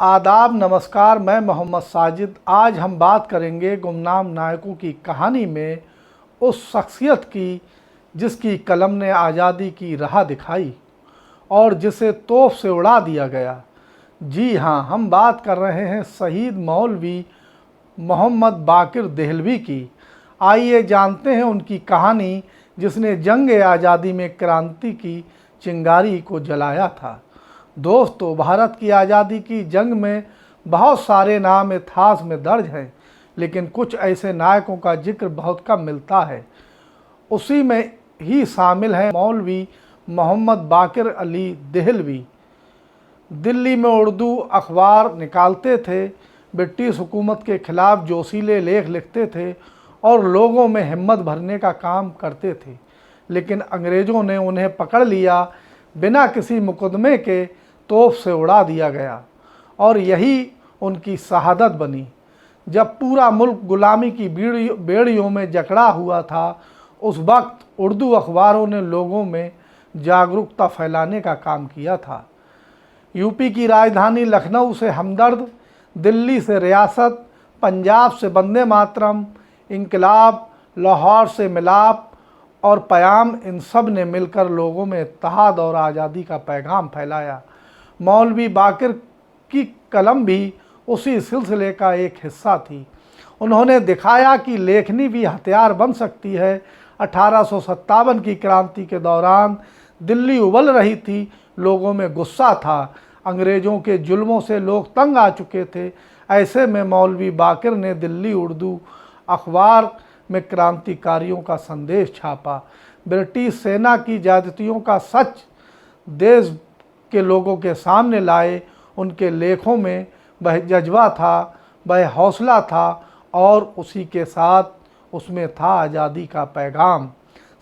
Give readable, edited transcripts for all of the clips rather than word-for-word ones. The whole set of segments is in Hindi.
आदाब, नमस्कार। मैं मोहम्मद साजिद। आज हम बात करेंगे गुमनाम नायकों की कहानी में उस शख्सियत की जिसकी कलम ने आज़ादी की राह दिखाई और जिसे तोप से उड़ा दिया गया। जी हाँ, हम बात कर रहे हैं शहीद मौलवी मोहम्मद बाकिर देहलवी की। आइए जानते हैं उनकी कहानी जिसने जंग आज़ादी में क्रांति की चिंगारी को जलाया था। दोस्तों, भारत की आज़ादी की जंग में बहुत सारे नाम इतिहास में दर्ज हैं, लेकिन कुछ ऐसे नायकों का जिक्र बहुत कम मिलता है। उसी में ही शामिल है मौलवी मोहम्मद बाकिर अली देहलवी। दिल्ली में उर्दू अखबार निकालते थे, ब्रिटिश हुकूमत के खिलाफ जोशीले लेख लिखते थे और लोगों में हिम्मत भरने का काम करते थे। लेकिन अंग्रेज़ों ने उन्हें पकड़ लिया, बिना किसी मुकदमे के तोप से उड़ा दिया गया और यही उनकी शहादत बनी। जब पूरा मुल्क गुलामी की बेड़ियों में जकड़ा हुआ था, उस वक्त उर्दू अखबारों ने लोगों में जागरूकता फैलाने का काम किया था। यूपी की राजधानी लखनऊ से हमदर्द, दिल्ली से रियासत, पंजाब से वंदे मातरम, इनकलाब, लाहौर से मिलाप और पयाम, इन सब ने मिलकर लोगों में इत्तेहाद और आज़ादी का पैगाम फैलाया। मौलवी बाकिर की कलम भी उसी सिलसिले का एक हिस्सा थी। उन्होंने दिखाया कि लेखनी भी हथियार बन सकती है। 1857 की क्रांति के दौरान दिल्ली उबल रही थी, लोगों में गुस्सा था, अंग्रेज़ों के जुल्मों से लोग तंग आ चुके थे। ऐसे में मौलवी बाकिर ने दिल्ली उर्दू अखबार में क्रांतिकारियों का संदेश छापा। ब्रिटिश सेना की ज्यादतियों का सच देश के लोगों के सामने लाए। उनके लेखों में वह जज्बा था, वह हौसला था और उसी के साथ उसमें था आज़ादी का पैगाम।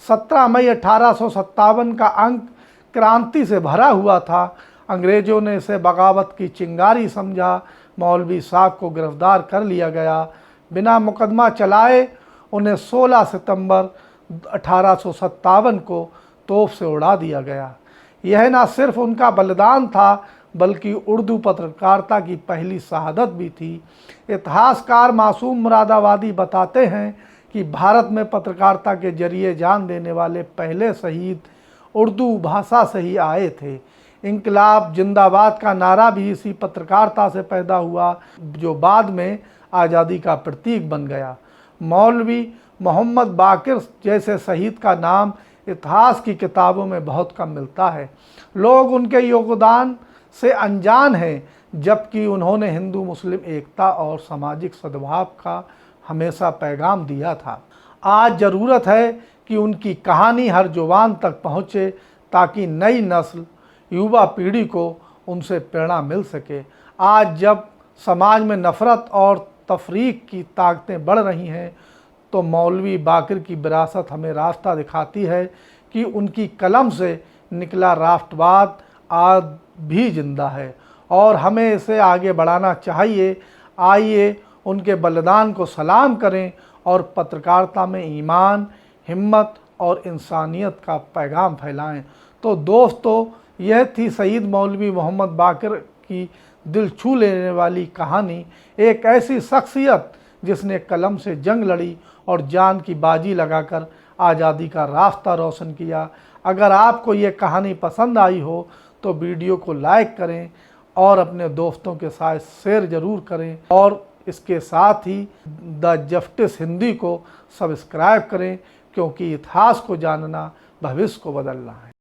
17 मई 1857 का अंक क्रांति से भरा हुआ था। अंग्रेज़ों ने इसे बगावत की चिंगारी समझा। मौलवी साहब को गिरफ्तार कर लिया गया। बिना मुकदमा चलाए उन्हें 16 सितंबर 1857 को तोप से उड़ा दिया गया। यह न सिर्फ उनका बलिदान था, बल्कि उर्दू पत्रकारिता की पहली शहादत भी थी। इतिहासकार मासूम मुरादाबादी बताते हैं कि भारत में पत्रकारिता के जरिए जान देने वाले पहले शहीद उर्दू भाषा से ही आए थे। इनकलाब जिंदाबाद का नारा भी इसी पत्रकारिता से पैदा हुआ, जो बाद में आज़ादी का प्रतीक बन गया। मौलवी मोहम्मद बाकिर जैसे शहीद का नाम इतिहास की किताबों में बहुत कम मिलता है। लोग उनके योगदान से अनजान हैं, जबकि उन्होंने हिंदू मुस्लिम एकता और सामाजिक सद्भाव का हमेशा पैगाम दिया था। आज ज़रूरत है कि उनकी कहानी हर जुबान तक पहुँचे, ताकि नई नस्ल, युवा पीढ़ी को उनसे प्रेरणा मिल सके। आज जब समाज में नफ़रत और तफरीक की ताकतें बढ़ रही हैं, तो मौलवी बाकिर की विरासत हमें रास्ता दिखाती है कि उनकी कलम से निकला राष्ट्रवाद आज भी जिंदा है और हमें इसे आगे बढ़ाना चाहिए। आइए उनके बलिदान को सलाम करें और पत्रकारिता में ईमान, हिम्मत और इंसानियत का पैगाम फैलाएं। तो दोस्तों, यह थी शहीद मौलवी मोहम्मद बाकिर की दिल छू लेने वाली कहानी। एक ऐसी शख्सियत जिसने कलम से जंग लड़ी और जान की बाजी लगाकर आज़ादी का रास्ता रोशन किया। अगर आपको ये कहानी पसंद आई हो तो वीडियो को लाइक करें और अपने दोस्तों के साथ शेयर ज़रूर करें, और इसके साथ ही द जस्टिस हिंदी को सब्सक्राइब करें, क्योंकि इतिहास को जानना भविष्य को बदलना है।